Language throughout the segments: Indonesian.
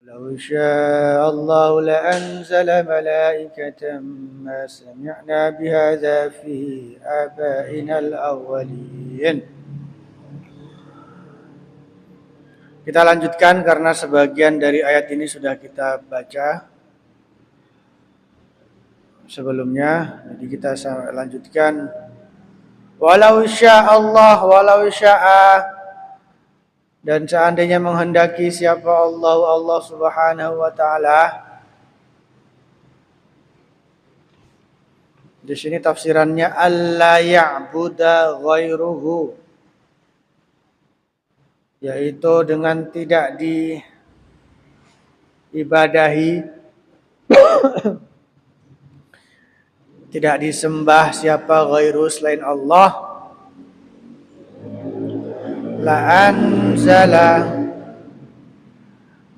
لو شاء الله لأنزل ملائكة ما سمعنا بهذا في آبائنا الأولين. Kita lanjutkan karena sebagian dari ayat ini sudah kita baca sebelumnya. Jadi kita lanjutkan. Walau sya'allah, walau sya'a. Dan seandainya menghendaki siapa Allah Subhanahu wa taala. Di sini tafsirannya alla ya'buda ghairuhu, yaitu dengan tidak diibadahi tidak disembah siapa ghairu selain Allah. La anzala,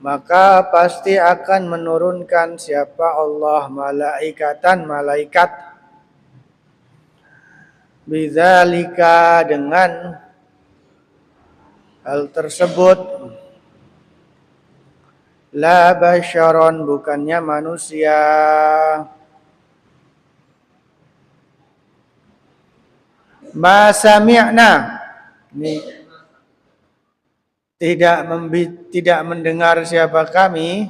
maka pasti akan menurunkan siapa Allah malaikatan malaikat, bidzalika dengan hal tersebut, la basyaron bukannya manusia, ma sami'na, ini tidak mendengar siapa kami,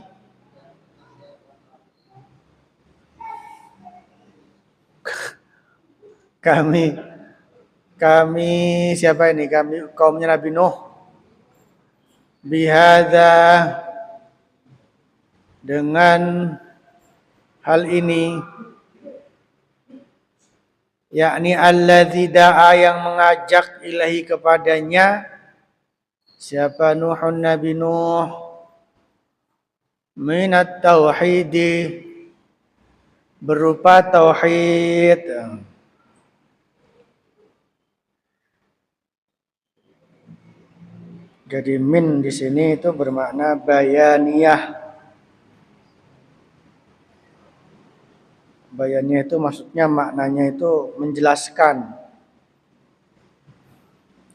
siapa ini? Kami kaumnya Nabi Nuh. Bihadza, dengan hal ini, yakni alladzi da'a, yang mengajak ilahi kepadanya siapa Nuhun, Nabi Nuh, minat tauhidi, berupa tauhid. Jadi min di sini itu bermakna bayaniyah. Bayaniyah itu maksudnya maknanya itu menjelaskan.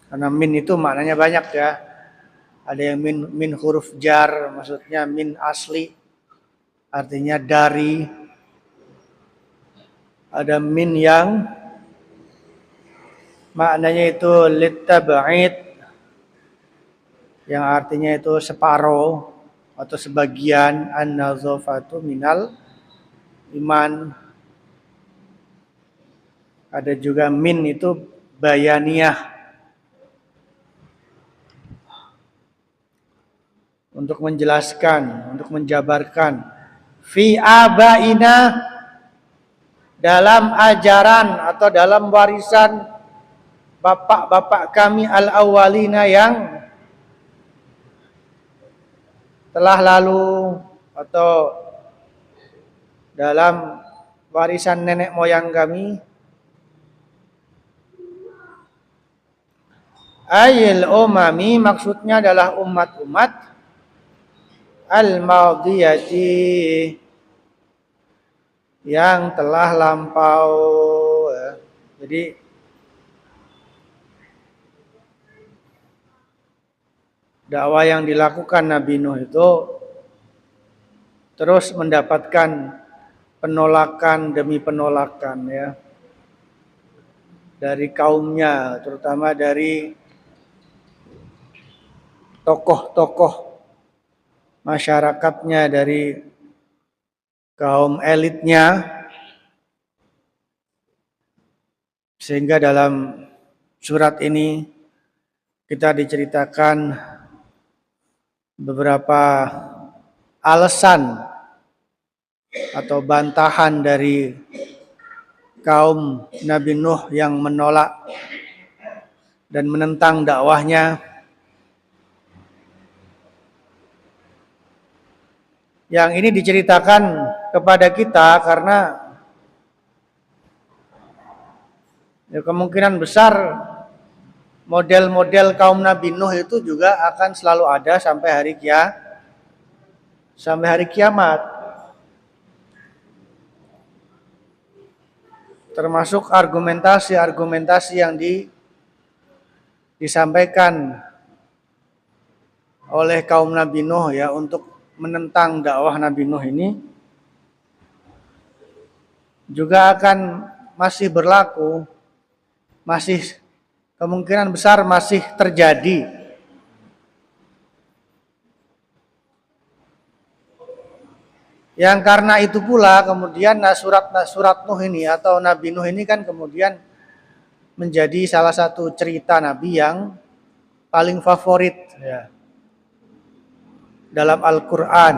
Karena min itu maknanya banyak ya. Ada yang min huruf jar, maksudnya min asli, artinya dari. Ada min yang maknanya itu litab'id, yang artinya itu separuh atau sebagian, an-nazafatu minal iman. Ada juga min itu bayaniyah, untuk menjelaskan, untuk menjabarkan. Fi abaina, dalam ajaran atau dalam warisan bapak-bapak kami al-awwalina, yang telah lalu, atau dalam warisan nenek moyang kami. Ayil umami, maksudnya adalah umat-umat al-madiyati, yang telah lampau. Jadi dakwah yang dilakukan Nabi Nuh itu terus mendapatkan penolakan demi penolakan ya, dari kaumnya, terutama dari tokoh-tokoh masyarakatnya, dari kaum elitnya. Sehingga dalam surat ini kita diceritakan beberapa alasan atau bantahan dari kaum Nabi Nuh yang menolak dan menentang dakwahnya. Yang ini diceritakan kepada kita karena ya, kemungkinan besar model-model kaum Nabi Nuh itu juga akan selalu ada sampai hari kiamat. Termasuk argumentasi-argumentasi yang disampaikan oleh kaum Nabi Nuh ya, untuk menentang dakwah Nabi Nuh ini juga akan masih berlaku, masih kemungkinan besar masih terjadi. Yang karena itu pula kemudian surat Nuh ini atau Nabi Nuh ini kan kemudian menjadi salah satu cerita Nabi yang paling favorit ya, dalam Al-Quran.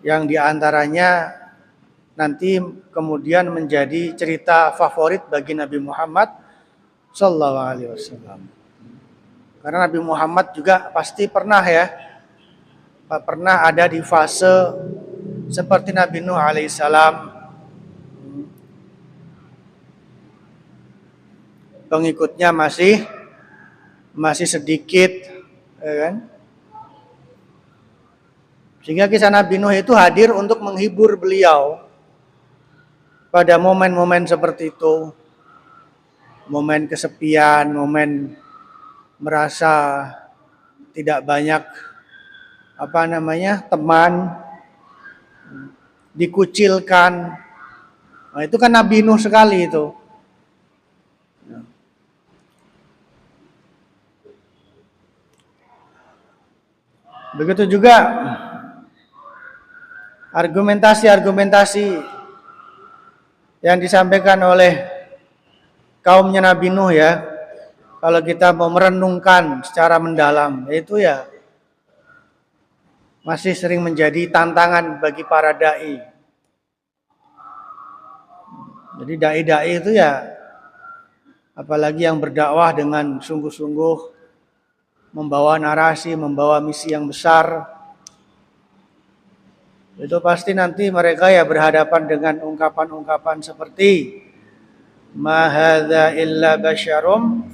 Yang diantaranya nanti kemudian menjadi cerita favorit bagi Nabi Muhammad Sallallahu Alaihi Wasallam. Karena Nabi Muhammad juga pasti pernah ada di fase seperti Nabi Nuh alaihissalam. Pengikutnya masih sedikit, ya kan? Sehingga kisah Nabi Nuh itu hadir untuk menghibur beliau pada momen-momen seperti itu. Momen kesepian, momen merasa tidak banyak teman, dikucilkan. Nah, itu kan Nabi Nuh sekali itu. Begitu juga argumentasi yang disampaikan oleh kaumnya Nabi Nuh ya. Kalau kita mau merenungkan secara mendalam, itu ya masih sering menjadi tantangan bagi para dai. Jadi dai-dai itu ya, apalagi yang berdakwah dengan sungguh-sungguh, membawa narasi, membawa misi yang besar, itu pasti nanti mereka ya berhadapan dengan ungkapan-ungkapan seperti ma hadza illa basyarum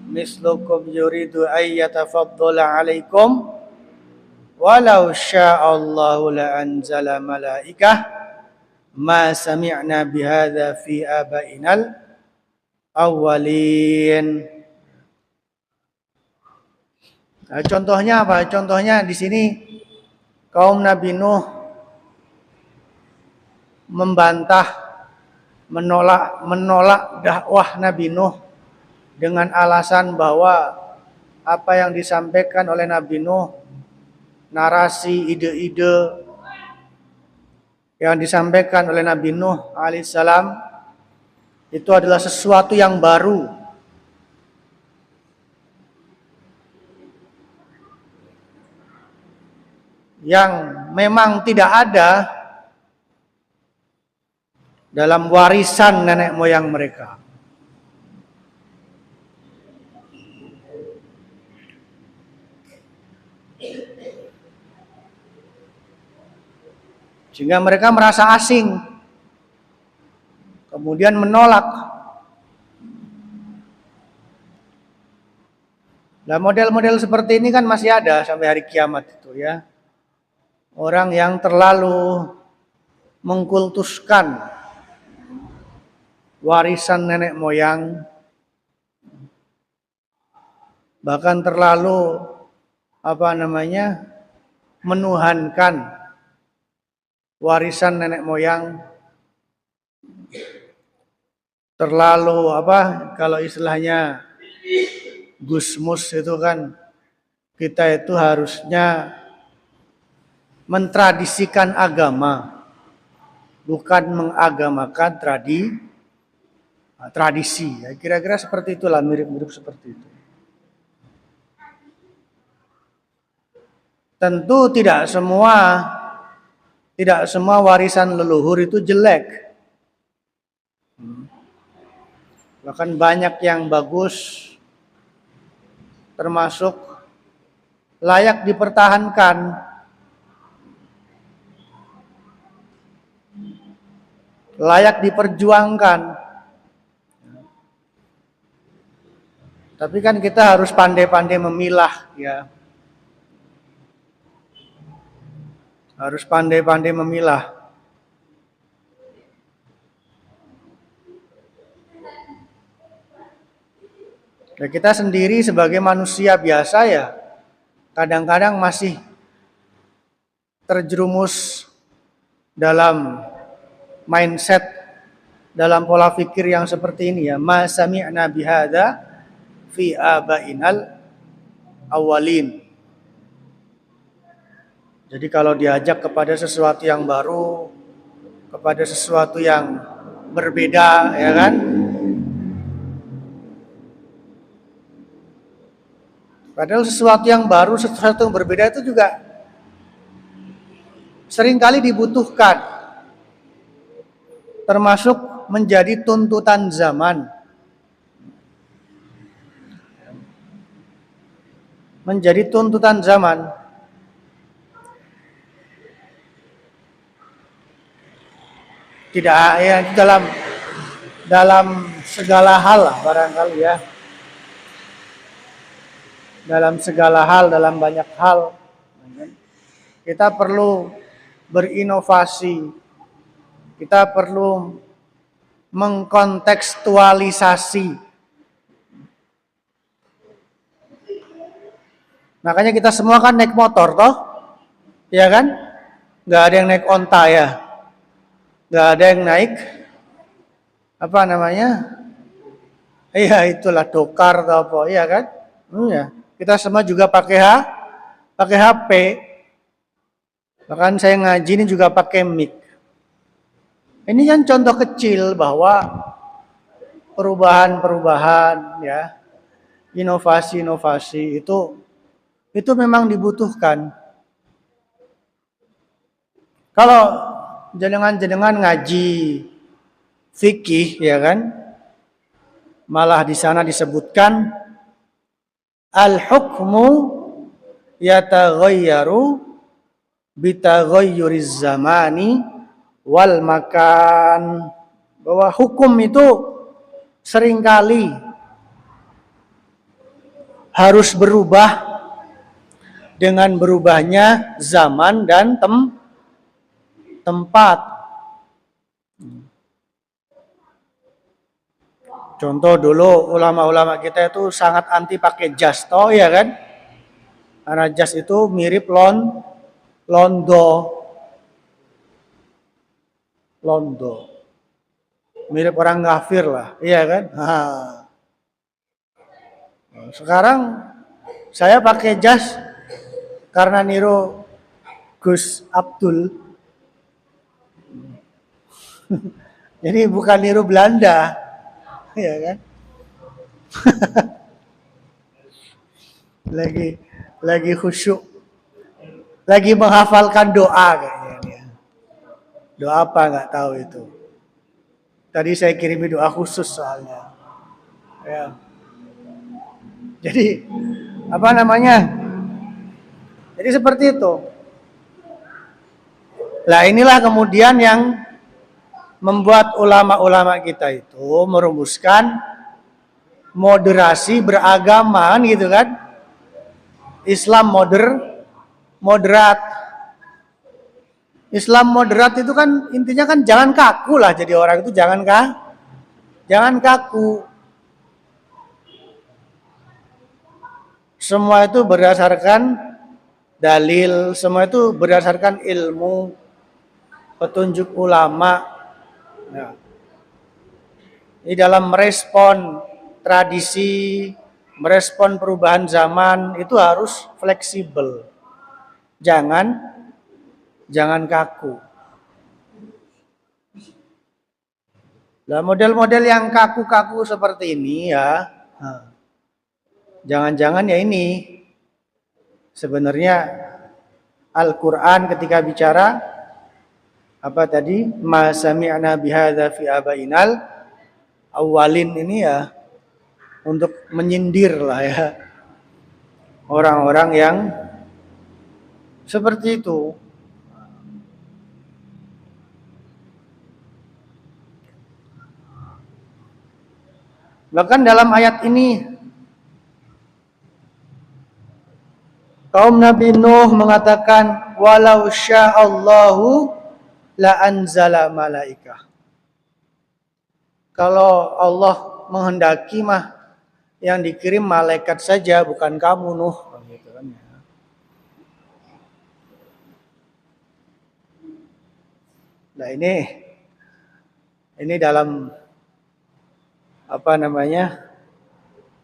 mislukum yuridu ayyatafaddala alaikum walau sya'allahu la anzala malaikah ma sami'na bihadza fi abainal awwalin. Nah, contohnya apa? Contohnya di sini kaum Nabi Nuh membantah, menolak dakwah Nabi Nuh dengan alasan bahwa apa yang disampaikan oleh Nabi Nuh, narasi, ide-ide yang disampaikan oleh Nabi Nuh alaihissalam itu adalah sesuatu yang baru, yang memang tidak ada dalam warisan nenek moyang mereka. Sehingga mereka merasa asing, kemudian menolak. Nah, model-model seperti ini kan masih ada sampai hari kiamat itu ya. Orang yang terlalu mengkultuskan warisan nenek moyang, bahkan terlalu menuhankan warisan nenek moyang, terlalu kalau istilahnya gusmus itu kan, kita itu harusnya mentradisikan agama, bukan mengagamakan tradisi. Ya, kira-kira seperti itulah, mirip-mirip seperti itu. Tentu tidak semua warisan leluhur itu jelek. Bahkan banyak yang bagus, termasuk layak dipertahankan, layak diperjuangkan. Tapi kan kita harus pandai-pandai memilah ya. Harus pandai-pandai memilah. Dan kita sendiri sebagai manusia biasa ya, kadang-kadang masih terjerumus dalam mindset, dalam pola pikir yang seperti ini ya. Ma sami'na bihadza fi abainal awalin. Jadi kalau diajak kepada sesuatu yang baru, kepada sesuatu yang berbeda, ya kan? Padahal sesuatu yang baru, sesuatu yang berbeda itu juga seringkali dibutuhkan, termasuk menjadi tuntutan zaman. Menjadi tuntutan zaman. Tidak ya dalam segala hal lah barangkali ya. Dalam segala hal, dalam banyak hal kita perlu berinovasi. Kita perlu mengkontekstualisasi. Makanya kita semua kan naik motor toh, ya kan? Nggak ada yang naik onta ya, nggak ada yang naik apa namanya? Iya itulah dokar atau apa, iya kan? Iya. Kita semua juga pakai HP. Bahkan saya ngaji ini juga pakai mic. Ini kan contoh kecil bahwa perubahan-perubahan ya, inovasi-inovasi itu memang dibutuhkan. Kalau jenengan ngaji fikih ya kan, malah di sana disebutkan al-hukmu yataghayyaru bitaghayyuriz zamani wal makan, bahwa hukum itu seringkali harus berubah dengan berubahnya zaman dan tempat. Contoh dulu ulama-ulama kita itu sangat anti pakai jas toh ya kan? Karena jas itu mirip londo. Mirip orang kafir lah, iya kan? Sekarang saya pakai jas karena niru Gus Abdul. Jadi bukan niru Belanda, ya kan? lagi khusyuk, lagi menghafalkan doa kayaknya. Doa apa nggak tahu itu. Tadi saya kirimi doa khusus soalnya. Ya. Jadi apa namanya? Jadi seperti itu. Nah inilah kemudian yang membuat ulama-ulama kita itu merumuskan moderasi beragama gitu kan. Islam moderat. Islam moderat itu kan intinya kan jangan kaku lah, jadi orang itu jangan kaku. Semua itu berdasarkan dalil, semua itu berdasarkan ilmu, petunjuk ulama. Nah, ini dalam merespon tradisi, merespon perubahan zaman itu harus fleksibel. Jangan kaku. Nah, model-model yang kaku-kaku seperti ini ya, jangan-jangan ya ini sebenarnya Al-Quran ketika bicara apa tadi, ma sami'na bihadza fi abainal awalin, ini ya untuk menyindir lah ya orang-orang yang seperti itu. Bahkan dalam ayat ini kaum Nabi Nuh mengatakan walau sya'allahu la anzala malaikah. Kalau Allah menghendaki mah yang dikirim malaikat saja, bukan kamu Nuh. Gitu kan, ya. Nah ini dalam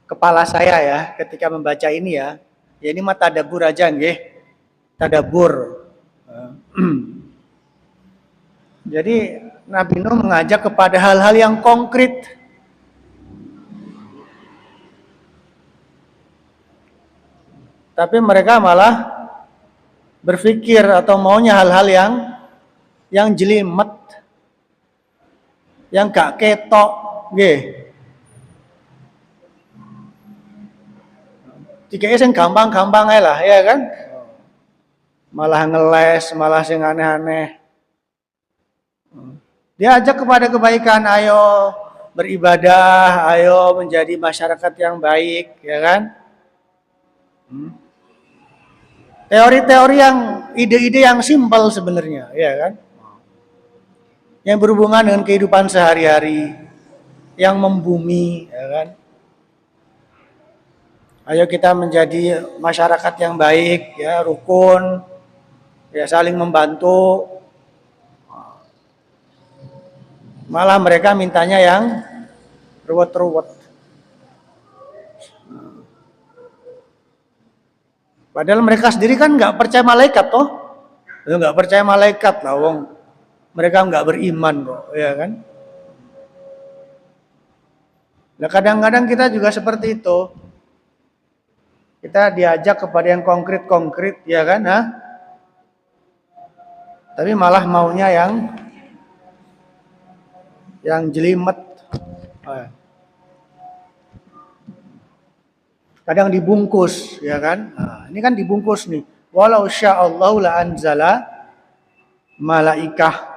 kepala saya ya ketika membaca ini ya ini mah tadabbur aja nggih. Tadabbur. Jadi Nabi Nuh mengajak kepada hal-hal yang konkret. Tapi mereka malah berpikir atau maunya hal-hal yang jelimet, yang gak ketok, nggih. Dikeke sing gampang-gampang ae lah, ya kan? Malah ngeles, malah sing aneh-aneh. Dia ajak kepada kebaikan, ayo beribadah, ayo menjadi masyarakat yang baik, ya kan? Teori-teori yang ide-ide yang simpel sebenarnya, ya kan? Yang berhubungan dengan kehidupan sehari-hari, yang membumi, ya kan? Ayo kita menjadi masyarakat yang baik, ya, rukun, ya, saling membantu. Malah mereka mintanya yang ruwet-ruwet. Padahal mereka sendiri kan nggak percaya malaikat toh, nggak percaya malaikat lah, wong mereka nggak beriman kok, ya kan? Nah kadang-kadang kita juga seperti itu, kita diajak kepada yang konkret-konkret, ya kan? Nah, tapi malah maunya yang jelimet. Kadang dibungkus, ya kan? Nah, ini kan dibungkus nih. Walau sya'allahu la anzala malaikah.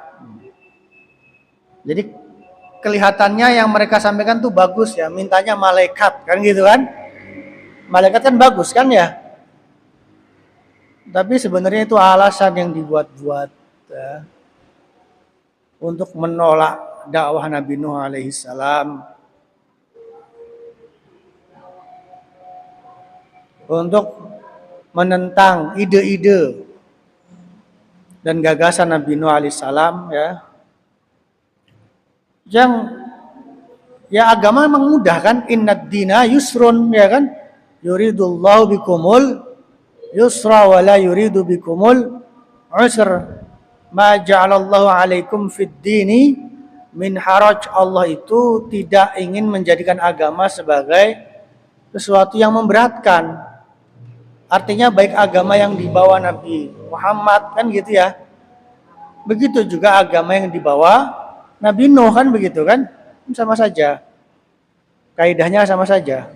Jadi kelihatannya yang mereka sampaikan tuh bagus ya, mintanya malaikat, kan gitu kan? Malaikat kan bagus kan ya? Tapi sebenarnya itu alasan yang dibuat-buat ya, untuk menolak dakwah Nabi Nuh alaihi salam, untuk menentang ide-ide dan gagasan Nabi Nuh alaihissalam ya. Yang ya agama memang mudah kan, innad dina yusrun, ya kan? Yuridullahu bikumul yusra wa la yuridu bikumul usr. Ma ja'alallahu alaikum fid dini min haraj. Allah itu tidak ingin menjadikan agama sebagai sesuatu yang memberatkan. Artinya baik agama yang dibawa Nabi Muhammad kan gitu ya. Begitu juga agama yang dibawa Nabi Nuh kan begitu kan. Sama saja. Kaidahnya sama saja.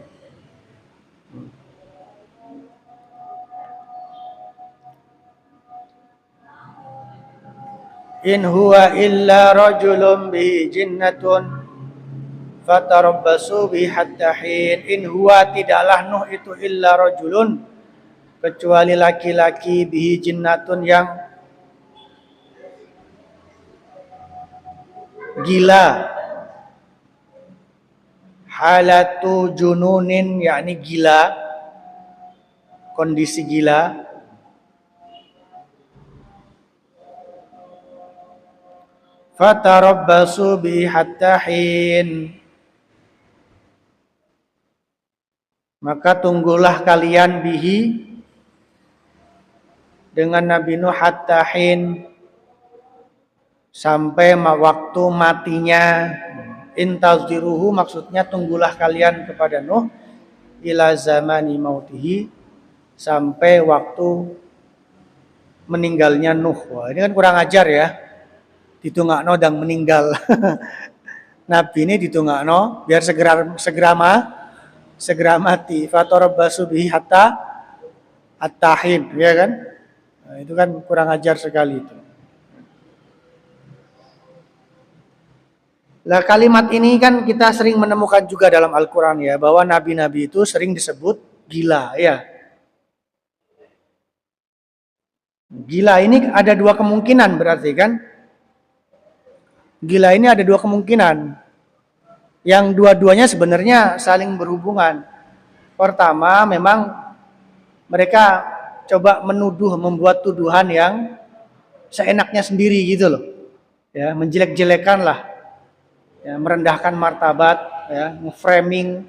In huwa illa rajulun bihi jinnatun fatarabbasu bi hatta hin. In huwa tidaklah Nuh itu illa rajulun, kecuali laki-laki bihi jinnatun yang gila. Halatu jununin, yakni gila, kondisi gila. Fatarabbasu bi hatta hin. Maka tunggulah kalian bihi, dengan Nabi Nuh, hatta hin, sampai waktu matinya. Intaziruhu maksudnya tunggulah kalian kepada Nuh, ila zamani mautihi, sampai waktu meninggalnya Nuh. Wah, ini kan kurang ajar ya. Ditungakno dan meninggal. Nabi ini ditungakno biar segera mati. Fatarabbasu bihi hatta at-tahin, ya kan? Nah, itu kan kurang ajar sekali itu. Nah, kalimat ini kan kita sering menemukan juga dalam Al-Qur'an ya, bahwa nabi-nabi itu sering disebut gila ya. Gila ini ada dua kemungkinan berarti kan? Gila ini ada dua kemungkinan, yang dua-duanya sebenarnya saling berhubungan. Pertama, memang mereka coba membuat tuduhan yang seenaknya sendiri gitu loh. Ya, menjelek-jelekan lah. Ya, merendahkan martabat, ya, framing.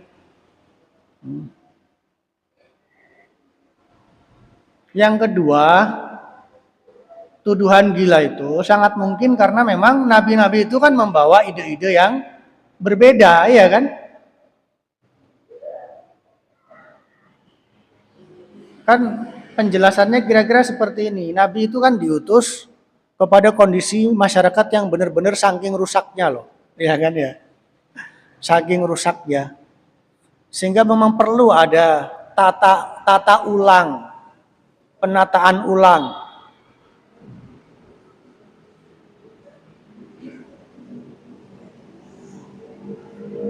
Yang kedua, tuduhan gila itu sangat mungkin karena memang nabi-nabi itu kan membawa ide-ide yang berbeda, ya kan? Kan penjelasannya kira-kira seperti ini. Nabi itu kan diutus kepada kondisi masyarakat yang benar-benar saking rusaknya loh. Ya kan ya? Saking rusaknya. Sehingga memang perlu ada tata ulang, penataan ulang.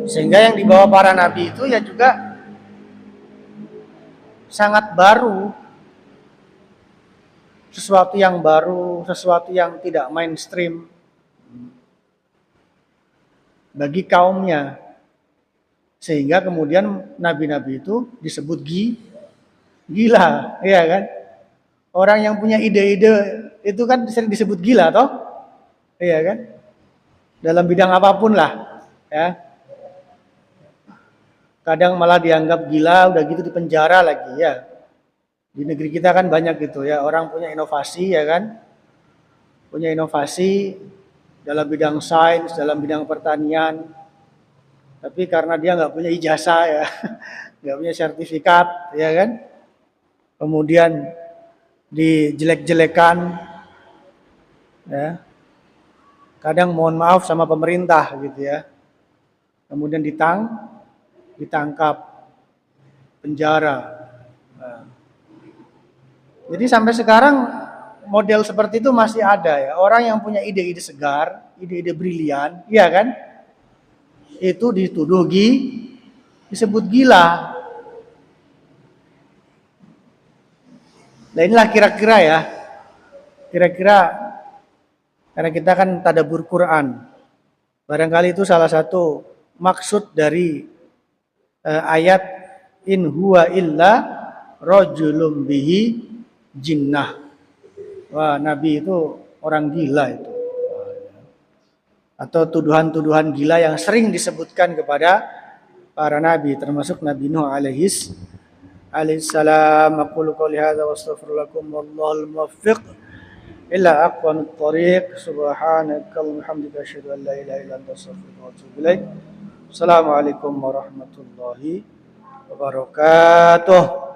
Sehingga yang dibawa para nabi itu ya juga sangat baru, sesuatu yang baru, sesuatu yang tidak mainstream bagi kaumnya. Sehingga kemudian nabi-nabi itu disebut gila, ya kan? Orang yang punya ide-ide itu kan sering disebut gila toh? Iya kan? Dalam bidang apapun lah, ya. Kadang malah dianggap gila, udah gitu dipenjara lagi ya. Di negeri kita kan banyak gitu ya, orang punya inovasi ya kan, punya inovasi dalam bidang sains, dalam bidang pertanian, tapi karena dia nggak punya ijazah ya, nggak punya sertifikat ya kan, kemudian dijelek-jelekan, ya, kadang mohon maaf sama pemerintah gitu ya, kemudian ditangkap, penjara. Nah, jadi sampai sekarang model seperti itu masih ada ya. Orang yang punya ide-ide segar, ide-ide brilian, iya kan? Itu dituduh disebut gila. Nah inilah kira-kira ya. Kira-kira karena kita kan tadabbur Quran. Barangkali itu salah satu maksud dari ayat in huwa illa rajulun bihi jinnah. Wah, Nabi itu orang gila itu. Atau tuduhan-tuduhan gila yang sering disebutkan kepada para nabi, termasuk Nabi Nuh alaihis salam. Aqulu qouli hadza wa astaghfirullakum wallahul muwaffiq ila aqwamit thoriq. Subhanakallahumma hamdika asyhadu an la ilaha illa anta astaghfiruka wa atubu ilaik. Assalamualaikum warahmatullahi wabarakatuh.